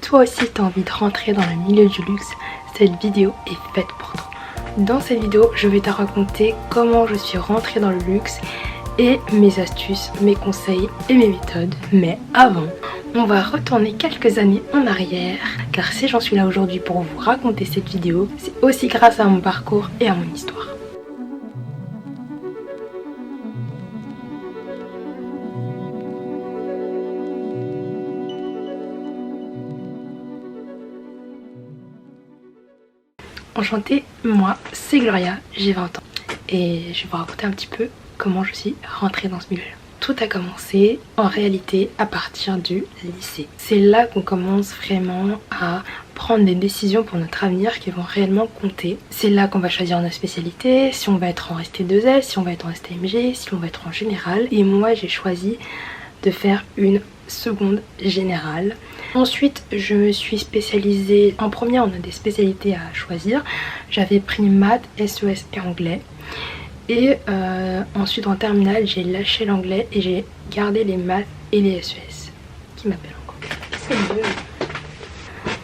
toi aussi tu as envie de rentrer dans le milieu du luxe, cette vidéo est faite pour toi. Dans cette vidéo, je vais te raconter comment je suis rentrée dans le luxe et mes astuces, mes conseils et mes méthodes. Mais avant, on va retourner quelques années en arrière, car si j'en suis là aujourd'hui pour vous raconter cette vidéo, c'est aussi grâce à mon parcours et à mon histoire. Enchantée, moi c'est Gloria, j'ai 20 ans et je vais vous raconter un petit peu comment je suis rentrée dans ce milieu. Tout a commencé en réalité à partir du lycée. C'est là qu'on commence vraiment à prendre des décisions pour notre avenir qui vont réellement compter. C'est là qu'on va choisir notre spécialité, si on va être en ST2L, si on va être en STMG, si on va être en général. Et moi j'ai choisi de faire une seconde générale. Ensuite je me suis spécialisée, en première on a des spécialités à choisir. J'avais pris maths, SES et anglais. Et ensuite en terminale j'ai lâché l'anglais et j'ai gardé les maths et les SES. Qui m'appelle encore?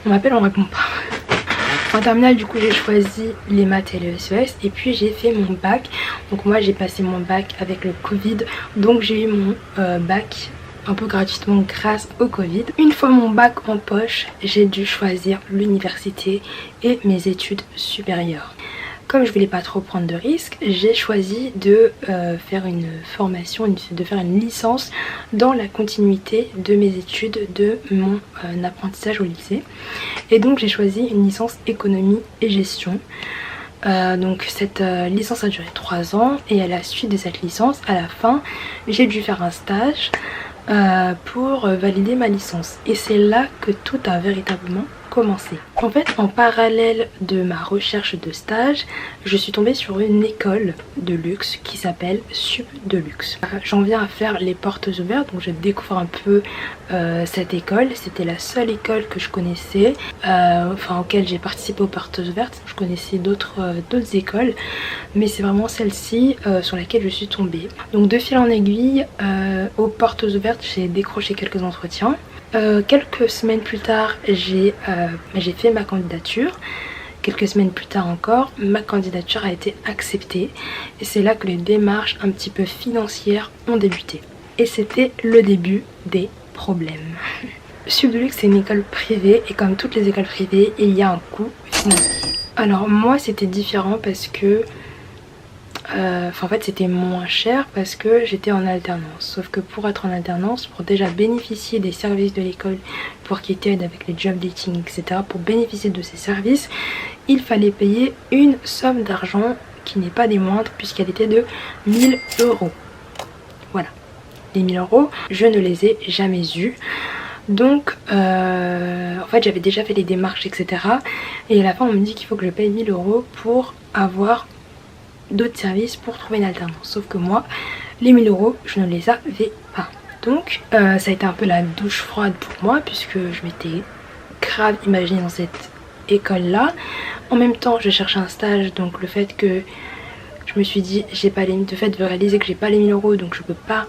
On m'appelle, on répond pas. En terminale du coup j'ai choisi les maths et les SES et puis j'ai fait mon bac. Donc moi j'ai passé mon bac avec le Covid, donc j'ai eu mon bac un peu gratuitement grâce au Covid. Une fois mon bac en poche, j'ai dû choisir l'université et mes études supérieures. Comme je voulais pas trop prendre de risques, j'ai choisi de faire une formation, de faire une licence dans la continuité de mes études, de mon apprentissage au lycée. Et donc j'ai choisi une licence économie et gestion. Donc cette licence a duré 3 ans et à la suite de cette licence, à la fin, j'ai dû faire un stage pour valider ma licence. Et c'est là que tout a véritablement commencé. En fait, en parallèle de ma recherche de stage, je suis tombée sur une école de luxe qui s'appelle Sub de Luxe. J'en viens à faire les portes ouvertes, donc je découvre un peu cette école. C'était la seule école que je connaissais, auquel j'ai participé aux portes ouvertes. Je connaissais d'autres écoles, mais c'est vraiment celle-ci sur laquelle je suis tombée. Donc de fil en aiguille, aux portes ouvertes, j'ai décroché quelques entretiens. Quelques semaines plus tard, j'ai fait ma candidature. Quelques semaines plus tard encore, ma candidature a été acceptée. Et c'est là que les démarches un petit peu financières ont débuté. Et c'était le début des problèmes. Sub de Luxe, c'est une école privée et comme toutes les écoles privées, il y a un coût financier. Alors moi, c'était différent parce que en fait c'était moins cher parce que j'étais en alternance. Sauf que pour être en alternance, pour déjà bénéficier des services de l'école, pour qu'ils t'aident avec les job dating, etc., pour bénéficier de ces services, il fallait payer une somme d'argent qui n'est pas des moindres puisqu'elle était de 1000 €. Voilà, les 1000 €, je ne les ai jamais eus. Donc en fait j'avais déjà fait les démarches, etc. Et à la fin on me dit qu'il faut que je paye 1000 € pour avoir d'autres services pour trouver une alternance. Sauf que moi, les 1000 € je ne les avais pas. Donc ça a été un peu la douche froide pour moi puisque je m'étais grave imaginée dans cette école là. En même temps je cherchais un stage, donc le fait que je me suis dit j'ai pas les, de fait de réaliser que j'ai pas les 1000 € donc je peux pas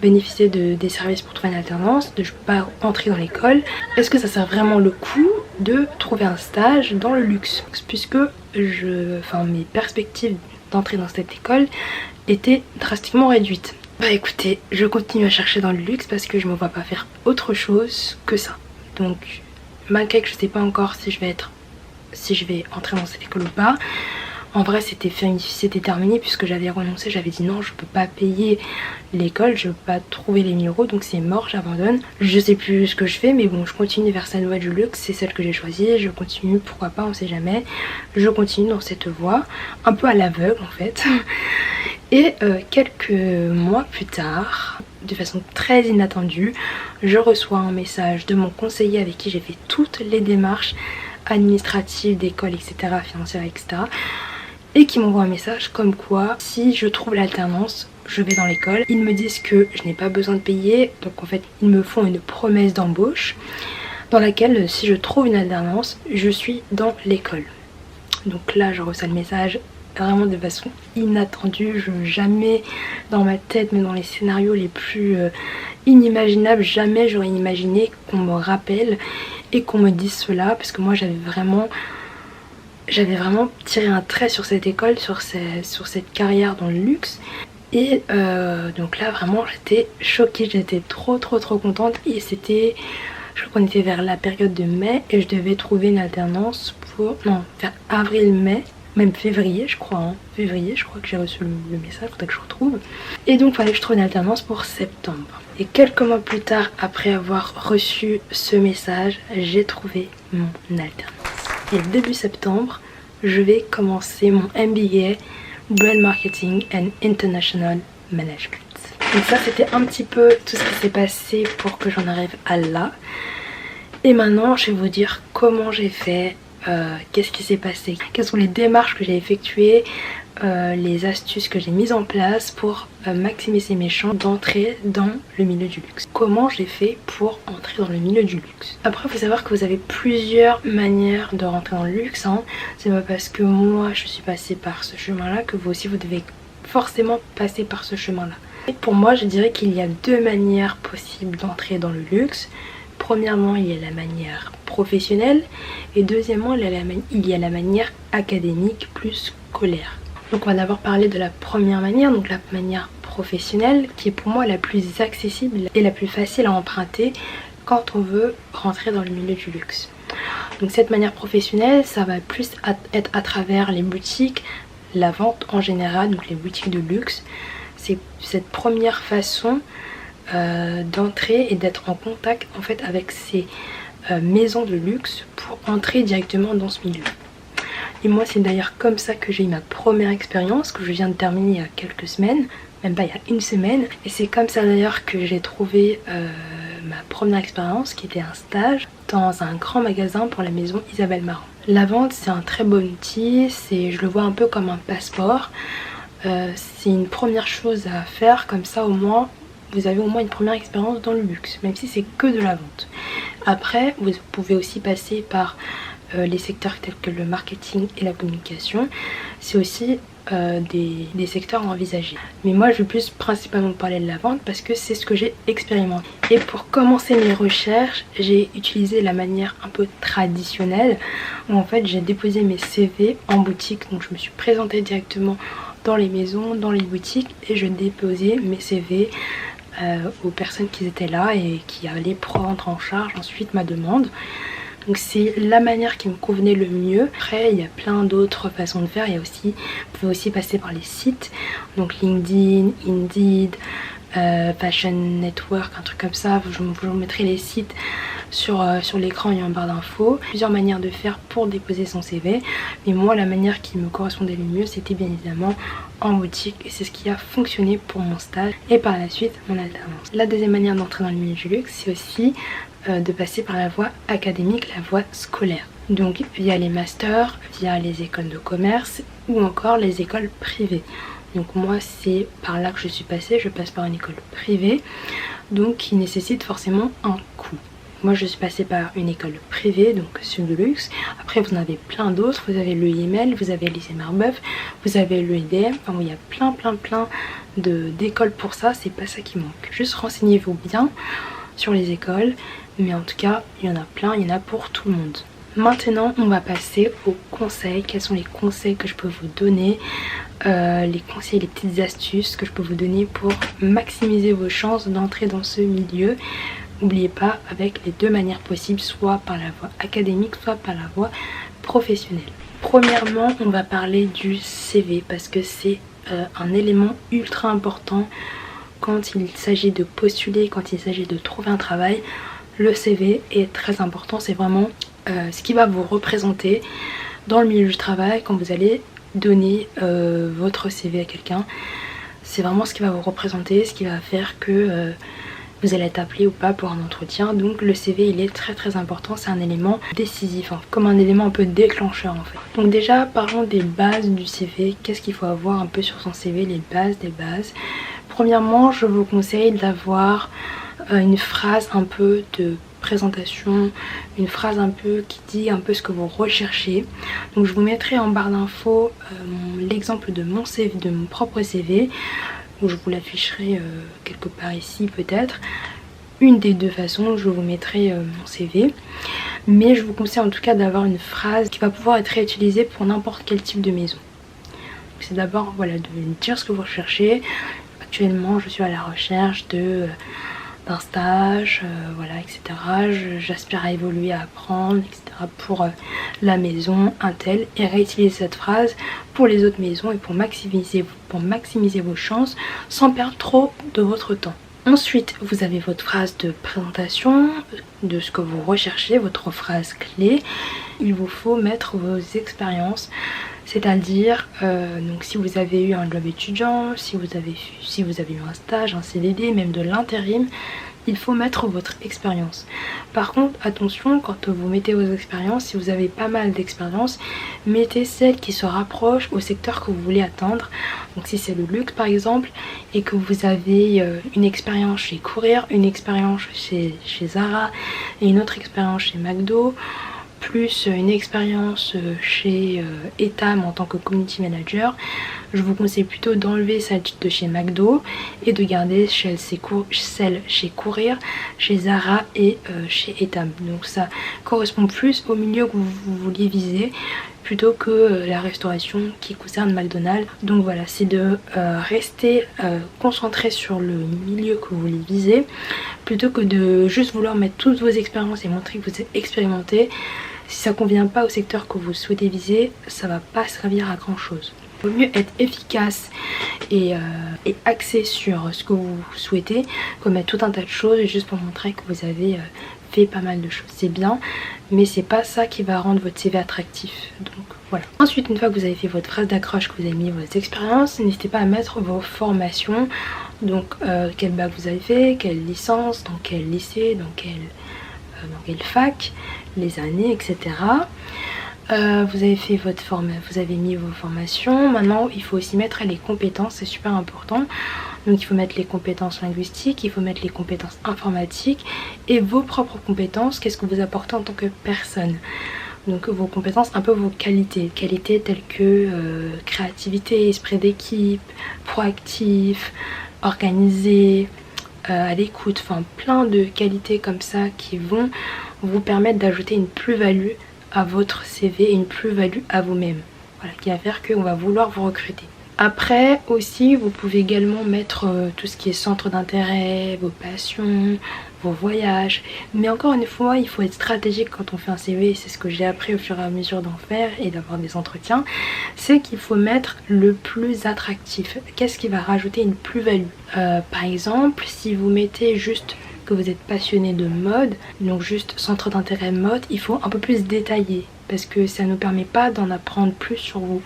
bénéficier des services pour trouver une alternance, je peux pas entrer dans l'école. Est-ce que ça sert vraiment le coup de trouver un stage dans le luxe? Puisque mes perspectives d'entrer dans cette école étaient drastiquement réduites. Bah écoutez, je continue à chercher dans le luxe parce que je me vois pas faire autre chose que ça. Donc malgré que je sais pas encore si je vais entrer dans cette école ou pas, en vrai c'était terminé puisque j'avais renoncé, j'avais dit non, je peux pas payer l'école, je peux pas trouver les 1000 €, donc c'est mort, j'abandonne. Je sais plus ce que je fais, mais bon, je continue vers cette voie du luxe, c'est celle que j'ai choisie, je continue, pourquoi pas, on sait jamais. Je continue dans cette voie, un peu à l'aveugle en fait. Et quelques mois plus tard, de façon très inattendue, je reçois un message de mon conseiller avec qui j'ai fait toutes les démarches administratives d'école, etc., financières, etc., et qui m'envoie un message comme quoi si je trouve l'alternance, je vais dans l'école. Ils me disent que je n'ai pas besoin de payer, donc en fait ils me font une promesse d'embauche dans laquelle si je trouve une alternance, je suis dans l'école. Donc là je reçois le message, vraiment de façon inattendue. Jamais dans ma tête, mais dans les scénarios les plus inimaginables, jamais j'aurais imaginé qu'on me rappelle et qu'on me dise cela, parce que moi j'avais vraiment tiré un trait sur cette école, sur cette carrière dans le luxe. Et donc là vraiment j'étais choquée, j'étais trop contente. Et c'était, je crois qu'on était vers la période de mai et je devais trouver une alternance pour, non, vers avril-mai, même février je crois, hein. Février je crois que j'ai reçu le message, faudrait que je retrouve. Et donc il fallait que je trouve une alternance pour septembre. Et quelques mois plus tard, après avoir reçu ce message, j'ai trouvé mon alternance. Et début septembre, je vais commencer mon MBA Brand Marketing and International Management. Donc ça c'était un petit peu tout ce qui s'est passé pour que j'en arrive à là. Et maintenant je vais vous dire comment j'ai fait, qu'est-ce qui s'est passé, quelles sont les démarches que j'ai effectuées, les astuces que j'ai mises en place pour maximiser mes chances d'entrer dans le milieu du luxe. Comment j'ai fait pour entrer dans le milieu du luxe. Après il faut savoir que vous avez plusieurs manières de rentrer dans le luxe, hein. C'est pas parce que moi je suis passée par ce chemin là que vous aussi vous devez forcément passer par ce chemin là. Et pour moi je dirais qu'il y a deux manières possibles d'entrer dans le luxe. Premièrement il y a la manière professionnelle et deuxièmement il y a la manière académique plus scolaire. Donc on va d'abord parler de la première manière, donc la manière professionnelle, qui est pour moi la plus accessible et la plus facile à emprunter quand on veut rentrer dans le milieu du luxe. Donc cette manière professionnelle, ça va plus être à travers les boutiques, la vente en général, donc les boutiques de luxe. C'est cette première façon d'entrer et d'être en contact en fait avec ces maisons de luxe pour entrer directement dans ce milieu. Et moi c'est d'ailleurs comme ça que j'ai eu ma première expérience, que je viens de terminer il y a quelques semaines, même pas il y a une semaine. Et c'est comme ça d'ailleurs que j'ai trouvé ma première expérience, qui était un stage dans un grand magasin pour la maison Isabelle Marant. La vente c'est un très bon outil, je le vois un peu comme un passeport. C'est une première chose à faire, comme ça au moins vous avez au moins une première expérience dans le luxe, même si c'est que de la vente. Après vous pouvez aussi passer par les secteurs tels que le marketing et la communication. C'est aussi des secteurs envisagés. Mais moi je vais plus principalement parler de la vente parce que c'est ce que j'ai expérimenté. Et pour commencer mes recherches, j'ai utilisé la manière un peu traditionnelle où en fait j'ai déposé mes CV en boutique. Donc je me suis présentée directement dans les maisons, dans les boutiques, et je déposais mes CV aux personnes qui étaient là et qui allaient prendre en charge ensuite ma demande. Donc c'est la manière qui me convenait le mieux. Après il y a plein d'autres façons de faire. Vous pouvez aussi passer par les sites, donc LinkedIn, Indeed, Fashion Network, un truc comme ça. Je vous mettrai les sites sur l'écran et en barre d'infos. Plusieurs manières de faire pour déposer son CV. Mais moi la manière qui me correspondait le mieux c'était bien évidemment en boutique, et c'est ce qui a fonctionné pour mon stage et par la suite mon alternance. La deuxième manière d'entrer dans le milieu du luxe c'est aussi de passer par la voie académique, la voie scolaire. Donc via les masters, via les écoles de commerce ou encore les écoles privées. Donc moi c'est par là que je suis passée, je passe par une école privée, donc qui nécessite forcément un coût. Moi je suis passée par une école privée, donc sur le luxe. Après vous en avez plein d'autres, vous avez le IML, vous avez le lycée Marbeuf, vous avez le IDM, enfin il y a plein d'écoles pour ça, c'est pas ça qui manque. Juste renseignez-vous bien sur les écoles, mais en tout cas il y en a plein, il y en a pour tout le monde. Maintenant on va passer aux conseils. Quels sont les conseils que je peux vous donner, les conseils, les petites astuces que je peux vous donner pour maximiser vos chances d'entrer dans ce milieu. N'oubliez pas, avec les deux manières possibles, soit par la voie académique, soit par la voie professionnelle. Premièrement, on va parler du CV parce que c'est un élément ultra important quand il s'agit de postuler, quand il s'agit de trouver un travail. Le CV est très important, c'est vraiment ce qui va vous représenter dans le milieu du travail quand vous allez donner votre CV à quelqu'un. C'est vraiment ce qui va vous représenter, ce qui va faire que vous allez être appelé ou pas pour un entretien. Donc le CV il est très important, c'est un élément décisif, hein, comme un élément un peu déclencheur en fait. Donc déjà parlons des bases du CV. Qu'est-ce qu'il faut avoir un peu sur son CV, les bases des bases. Premièrement je vous conseille d'avoir une phrase un peu de présentation, une phrase un peu qui dit un peu ce que vous recherchez. Donc je vous mettrai en barre d'infos l'exemple de mon CV, de mon propre CV, où je vous l'afficherai quelque part ici peut-être. Une des deux façons, je vous mettrai mon CV. Mais je vous conseille en tout cas d'avoir une phrase qui va pouvoir être réutilisée pour n'importe quel type de maison. C'est d'abord voilà, de dire ce que vous recherchez. Actuellement je suis à la recherche d'un stage, voilà, etc. J'aspire à évoluer, à apprendre, etc. pour la maison, un tel. Et réutiliser cette phrase pour les autres maisons et pour maximiser vos chances sans perdre trop de votre temps. Ensuite, vous avez votre phrase de présentation de ce que vous recherchez, votre phrase clé. Il vous faut mettre vos expériences, c'est-à-dire donc si vous avez eu un job étudiant, si vous avez eu un stage, un CDD, même de l'intérim, il faut mettre votre expérience. Par contre, attention, quand vous mettez vos expériences, si vous avez pas mal d'expérience, mettez celles qui se rapprochent au secteur que vous voulez atteindre. Donc si c'est le luxe par exemple, et que vous avez une expérience chez Courir, une expérience chez Zara et une autre expérience chez McDo, plus une expérience chez Etam en tant que community manager, je vous conseille plutôt d'enlever celle de chez McDo et de garder celle chez Courir, chez Zara et chez Etam. Donc ça correspond plus au milieu que vous vouliez viser plutôt que la restauration qui concerne McDonald's. Donc voilà, c'est de rester concentré sur le milieu que vous voulez viser plutôt que de juste vouloir mettre toutes vos expériences et montrer que vous êtes expérimenté. Si ça convient pas au secteur que vous souhaitez viser, ça va pas servir à grand chose. Il vaut mieux être efficace et axé sur ce que vous souhaitez que mettre tout un tas de choses juste pour montrer que vous avez fait pas mal de choses. C'est bien, mais c'est pas ça qui va rendre votre CV attractif. Donc voilà. Ensuite, une fois que vous avez fait votre phrase d'accroche, que vous avez mis vos expériences, n'hésitez pas à mettre vos formations. Donc quel bac vous avez fait, quelle licence, dans quel lycée, dans quelle fac, les années, etc. Vous avez fait vous avez mis vos formations. Maintenant il faut aussi mettre les compétences, c'est super important. Donc il faut mettre les compétences linguistiques, il faut mettre les compétences informatiques et vos propres compétences, qu'est-ce que vous apportez en tant que personne. Donc vos compétences, un peu vos qualités telles que créativité, esprit d'équipe, proactif, organisé, à l'écoute, enfin plein de qualités comme ça qui vont vous permettre d'ajouter une plus-value à votre CV et une plus-value à vous-même. Voilà, qui va faire qu'on va vouloir vous recruter. Après aussi, vous pouvez également mettre tout ce qui est centre d'intérêt, vos passions, vos voyages. Mais encore une fois, il faut être stratégique quand on fait un CV. C'est ce que j'ai appris au fur et à mesure d'en faire et d'avoir des entretiens. C'est qu'il faut mettre le plus attractif. Qu'est-ce qui va rajouter une plus-value? Par exemple, si vous mettez juste que vous êtes passionné de mode, donc juste centre d'intérêt mode, il faut un peu plus détailler parce que ça ne nous permet pas d'en apprendre plus sur vous.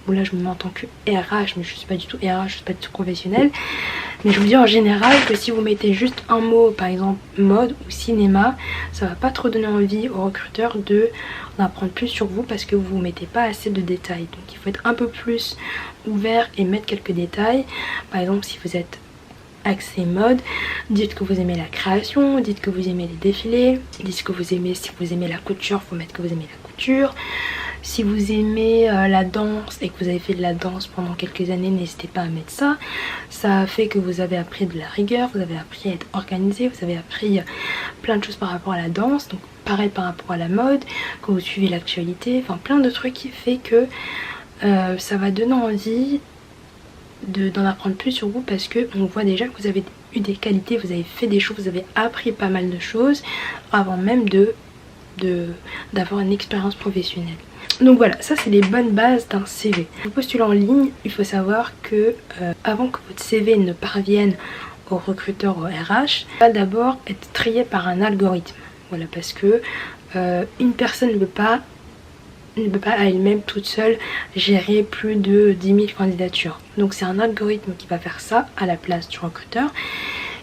Bon là je me mets en tant que RH, mais je suis pas du tout RH, je suis pas du tout professionnelle. Mais je vous dis en général que si vous mettez juste un mot, par exemple mode ou cinéma, ça va pas trop donner envie aux recruteurs d'en apprendre plus sur vous parce que vous mettez pas assez de détails. Donc il faut être un peu plus ouvert et mettre quelques détails. Par exemple si vous êtes axé mode, dites que vous aimez la création, dites que vous aimez les défilés, dites que vous aimez, si vous aimez la couture, faut mettre que vous aimez la couture. Si vous aimez la danse et que vous avez fait de la danse pendant quelques années, n'hésitez pas à mettre ça. Ça fait que vous avez appris de la rigueur, vous avez appris à être organisé, vous avez appris plein de choses par rapport à la danse. Donc pareil par rapport à la mode, que vous suivez l'actualité, enfin plein de trucs qui fait que ça va donner envie d'en apprendre plus sur vous parce que on voit déjà que vous avez eu des qualités, vous avez fait des choses, vous avez appris pas mal de choses avant même d'avoir une expérience professionnelle. Donc voilà, ça c'est les bonnes bases d'un CV. Pour postuler en ligne, il faut savoir que avant que votre CV ne parvienne au recruteur, au RH, il va d'abord être trié par un algorithme. Voilà, parce que une personne ne peut pas à elle-même toute seule gérer plus de 10 000 candidatures. Donc c'est un algorithme qui va faire ça à la place du recruteur.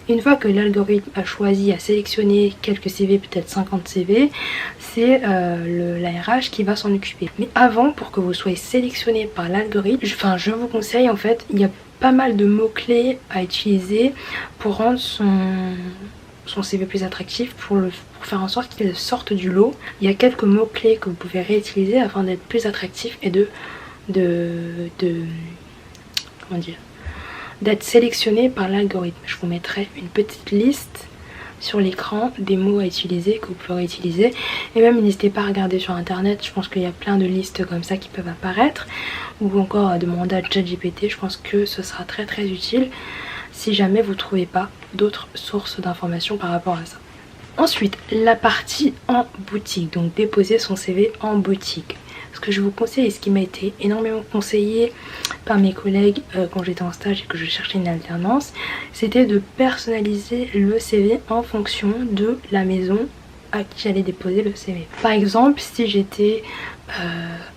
Une fois que l'algorithme a choisi, a sélectionné quelques CV, peut-être 50 CV, c'est la RH qui va s'en occuper. Mais avant, pour que vous soyez sélectionné par l'algorithme, je vous conseille en fait, il y a pas mal de mots-clés à utiliser pour rendre son CV plus attractif, pour faire en sorte qu'il sorte du lot. Il y a quelques mots clés que vous pouvez réutiliser afin d'être plus attractif et comment dire, d'être sélectionné par l'algorithme. Je vous mettrai une petite liste sur l'écran des mots à utiliser que vous pourrez utiliser, et même n'hésitez pas à regarder sur internet, je pense qu'il y a plein de listes comme ça qui peuvent apparaître, ou encore à demander à ChatGPT. Je pense que ce sera très utile si jamais vous ne trouvez pas d'autres sources d'informations par rapport à ça. Ensuite, la partie en boutique, donc déposer son CV en boutique. Ce que je vous conseille et ce qui m'a été énormément conseillé par mes collègues quand j'étais en stage et que je cherchais une alternance, c'était de personnaliser le CV en fonction de la maison à qui j'allais déposer le CV. Par exemple, si j'étais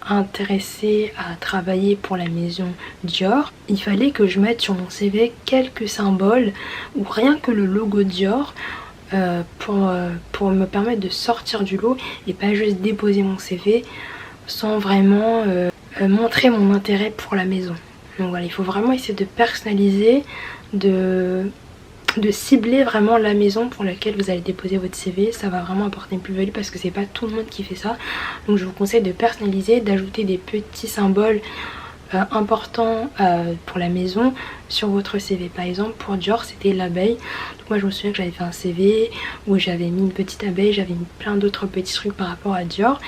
intéressée à travailler pour la maison Dior, il fallait que je mette sur mon CV quelques symboles ou rien que le logo Dior pour me permettre de sortir du lot et pas juste déposer mon CV sans vraiment montrer mon intérêt pour la maison. Donc voilà, il faut vraiment essayer de personnaliser, de cibler vraiment la maison pour laquelle vous allez déposer votre CV. Ça va vraiment apporter une plus-value parce que c'est pas tout le monde qui fait ça. Donc je vous conseille de personnaliser, d'ajouter des petits symboles important pour la maison sur votre CV. Par exemple pour Dior c'était l'abeille, donc moi je me souviens que j'avais fait un CV où j'avais mis une petite abeille, j'avais mis plein d'autres petits trucs par rapport à Dior,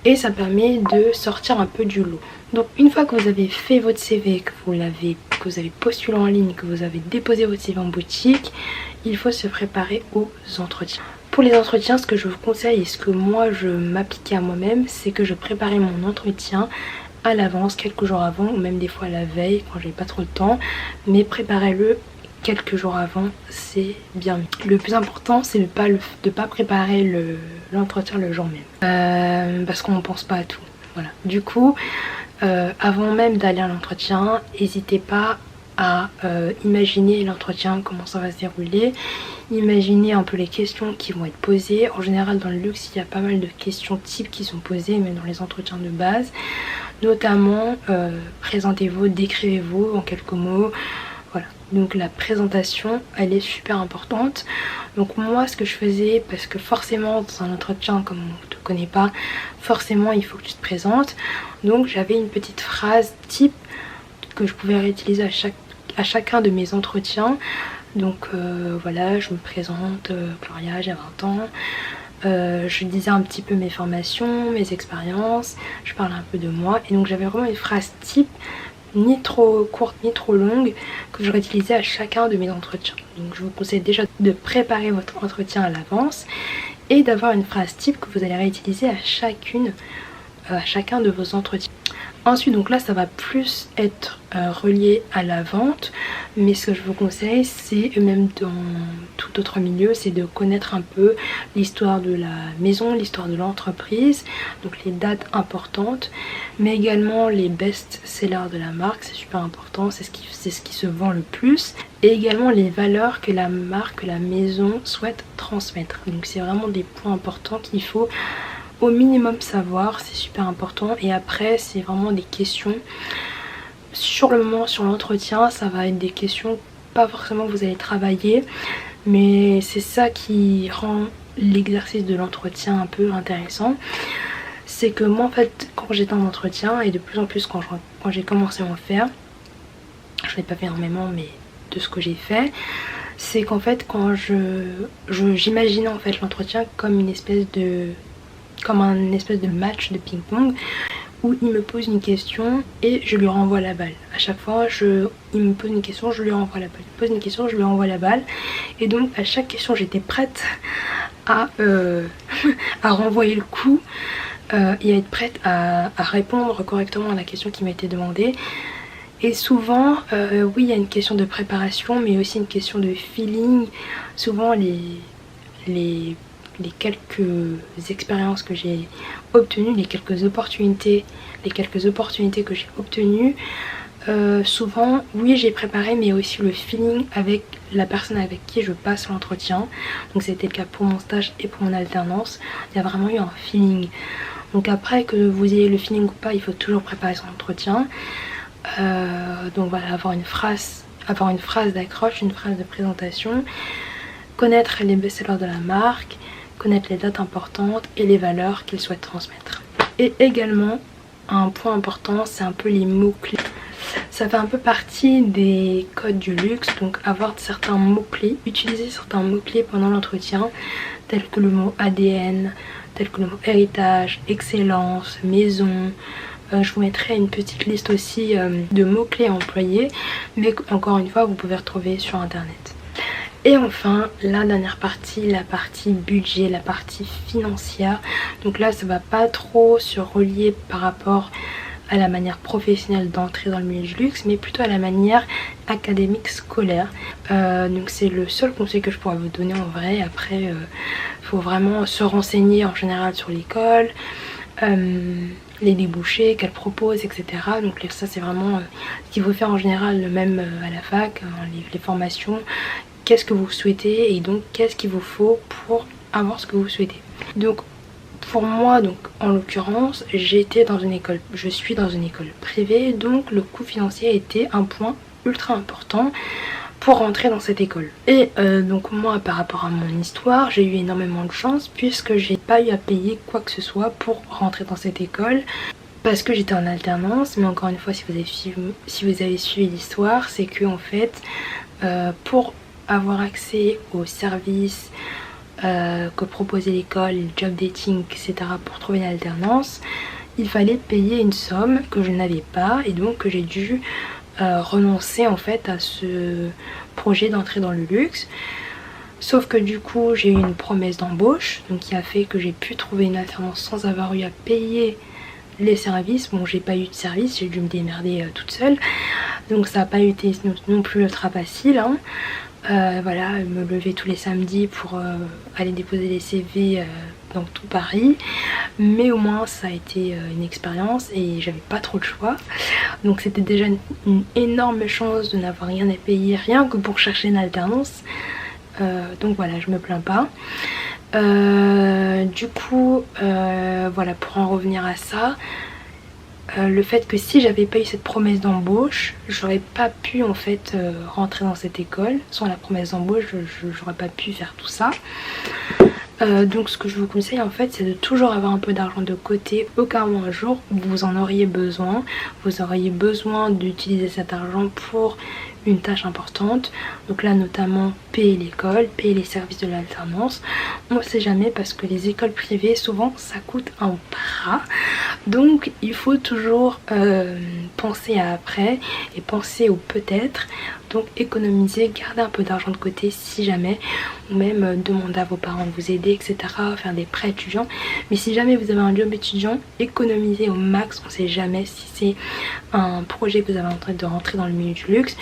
et ça permet de sortir un peu du lot. Donc une fois que vous avez fait votre CV, que vous avez postulé en ligne, que vous avez déposé votre CV en boutique, il faut se préparer aux entretiens. Pour les entretiens, ce que je vous conseille et ce que moi je m'appliquais à moi-même, c'est que je préparais mon entretien à l'avance, quelques jours avant, ou même des fois la veille quand j'ai pas trop de temps, mais préparez-le quelques jours avant, c'est bien mieux. Le plus important, c'est de pas préparer l'entretien le jour même, parce qu'on ne pense pas à tout. Voilà. Du coup, avant même d'aller à l'entretien, n'hésitez pas à imaginer l'entretien, comment ça va se dérouler, imaginez un peu les questions qui vont être posées. En général dans le luxe il y a pas mal de questions types qui sont posées, même dans les entretiens de base, notamment présentez-vous, décrivez-vous en quelques mots. Voilà, donc la présentation elle est super importante. Donc moi ce que je faisais, parce que forcément dans un entretien comme on ne te connaît pas, forcément il faut que tu te présentes, donc j'avais une petite phrase type que je pouvais réutiliser à chacun de mes entretiens. Donc voilà, je me présente, Gloria, j'ai 20 ans, je disais un petit peu mes formations, mes expériences, je parlais un peu de moi, et donc j'avais vraiment une phrase type, ni trop courte ni trop longue, que je réutilisais à chacun de mes entretiens. Donc je vous conseille déjà de préparer votre entretien à l'avance et d'avoir une phrase type que vous allez réutiliser à chacun de vos entretiens. Ensuite, donc là ça va plus être relié à la vente, mais ce que je vous conseille, c'est même dans tout autre milieu, c'est de connaître un peu l'histoire de la maison, l'histoire de l'entreprise, donc les dates importantes, mais également les best-sellers de la marque, c'est super important, c'est ce qui se vend le plus, et également les valeurs que la marque, que la maison souhaite transmettre. Donc c'est vraiment des points importants qu'il faut au minimum savoir, c'est super important. Et après c'est vraiment des questions sur le moment, sur l'entretien, ça va être des questions pas forcément que vous allez travailler, mais c'est ça qui rend l'exercice de l'entretien un peu intéressant. C'est que moi en fait quand j'étais en entretien, et de plus en plus quand j'ai commencé à en faire, je n'ai pas fait énormément mais de ce que j'ai fait, c'est qu'en fait quand j'imaginais en fait l'entretien comme un espèce de match de ping-pong où il me pose une question et je lui renvoie la balle. À chaque fois, il me pose une question, je lui renvoie la balle. Il me pose une question, je lui renvoie la balle. Et donc à chaque question, j'étais prête à renvoyer le coup et à être prête à répondre correctement à la question qui m'a été demandée. Et souvent, oui, il y a une question de préparation, mais aussi une question de feeling. Souvent, les quelques expériences que j'ai obtenues, les quelques opportunités que j'ai obtenues, souvent oui j'ai préparé, mais aussi le feeling avec la personne avec qui je passe l'entretien. Donc c'était le cas pour mon stage et pour mon alternance, il y a vraiment eu un feeling. Donc après, que vous ayez le feeling ou pas, il faut toujours préparer son entretien. Donc voilà, avoir une phrase d'accroche, une phrase de présentation. connaître les best-sellers de la marque, connaître les dates importantes et les valeurs qu'ils souhaitent transmettre. Et également, un point important, c'est un peu les mots-clés. Ça fait un peu partie des codes du luxe, donc avoir certains mots-clés, utiliser certains mots-clés pendant l'entretien, tels que le mot ADN, tels que le mot héritage, excellence, maison. Je vous mettrai une petite liste aussi de mots-clés à employer, mais encore une fois, vous pouvez retrouver sur internet. Et enfin, la dernière partie, la partie budget, la partie financière. Donc là, ça va pas trop se relier par rapport à la manière professionnelle d'entrer dans le milieu du luxe, mais plutôt à la manière académique scolaire. Donc c'est le seul conseil que je pourrais vous donner en vrai. Après, faut vraiment se renseigner en général sur l'école, les débouchés qu'elle propose, etc. Donc ça c'est vraiment ce qu'il faut faire en général, même à la fac, les formations. Qu'est-ce que vous souhaitez et donc qu'est-ce qu'il vous faut pour avoir ce que vous souhaitez. Donc pour moi, donc en l'occurrence, je suis dans une école privée, donc le coût financier était un point ultra important pour rentrer dans cette école. Et donc moi, par rapport à mon histoire, j'ai eu énormément de chance puisque j'ai pas eu à payer quoi que ce soit pour rentrer dans cette école. Parce que j'étais en alternance, mais encore une fois, si vous avez suivi l'histoire, c'est que en fait, pour avoir accès aux services que proposait l'école, le job dating, etc. pour trouver une alternance, il fallait payer une somme que je n'avais pas et donc que j'ai dû renoncer en fait à ce projet d'entrer dans le luxe. Sauf que du coup j'ai eu une promesse d'embauche, donc qui a fait que j'ai pu trouver une alternance sans avoir eu à payer les services. Bon, j'ai pas eu de service, j'ai dû me démerder toute seule, donc ça n'a pas été non plus ultra facile, hein. Voilà, me lever tous les samedis pour aller déposer les CV dans tout Paris, mais au moins ça a été une expérience et j'avais pas trop de choix, donc c'était déjà une énorme chance de n'avoir rien à payer rien que pour chercher une alternance. Donc voilà, je me plains pas. Du coup voilà, pour en revenir à ça, le fait que si j'avais pas eu cette promesse d'embauche, j'aurais pas pu en fait rentrer dans cette école. Sans la promesse d'embauche, j'aurais pas pu faire tout ça. Donc ce que je vous conseille en fait, c'est de toujours avoir un peu d'argent de côté au cas où un jour vous en auriez besoin. Vous auriez besoin d'utiliser cet argent pour une tâche importante. Donc là notamment payer l'école, payer les services de l'alternance. On ne sait jamais parce que les écoles privées souvent ça coûte un bras. Donc il faut toujours penser à après et penser au peut-être. Donc économiser, garder un peu d'argent de côté si jamais, ou même demander à vos parents de vous aider, etc. Faire des prêts étudiants. Mais si jamais vous avez un job étudiant, économisez au max. On ne sait jamais si c'est un projet que vous avez en train de rentrer dans le milieu du luxe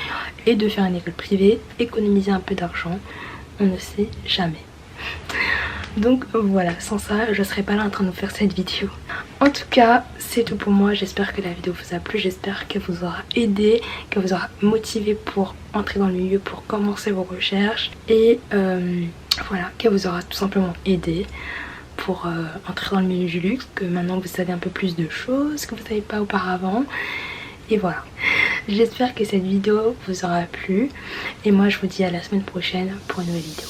et de faire une école privée, économiser un peu d'argent. On ne sait jamais. Donc voilà, sans ça je serais pas là en train de vous faire cette vidéo. En tout cas c'est tout pour moi, j'espère que la vidéo vous a plu, j'espère qu'elle vous aura aidé, qu'elle vous aura motivé pour entrer dans le milieu, pour commencer vos recherches et voilà, qu'elle vous aura tout simplement aidé pour entrer dans le milieu du luxe, que maintenant vous savez un peu plus de choses que vous ne savez pas auparavant. Et voilà, j'espère que cette vidéo vous aura plu et moi je vous dis à la semaine prochaine pour une nouvelle vidéo.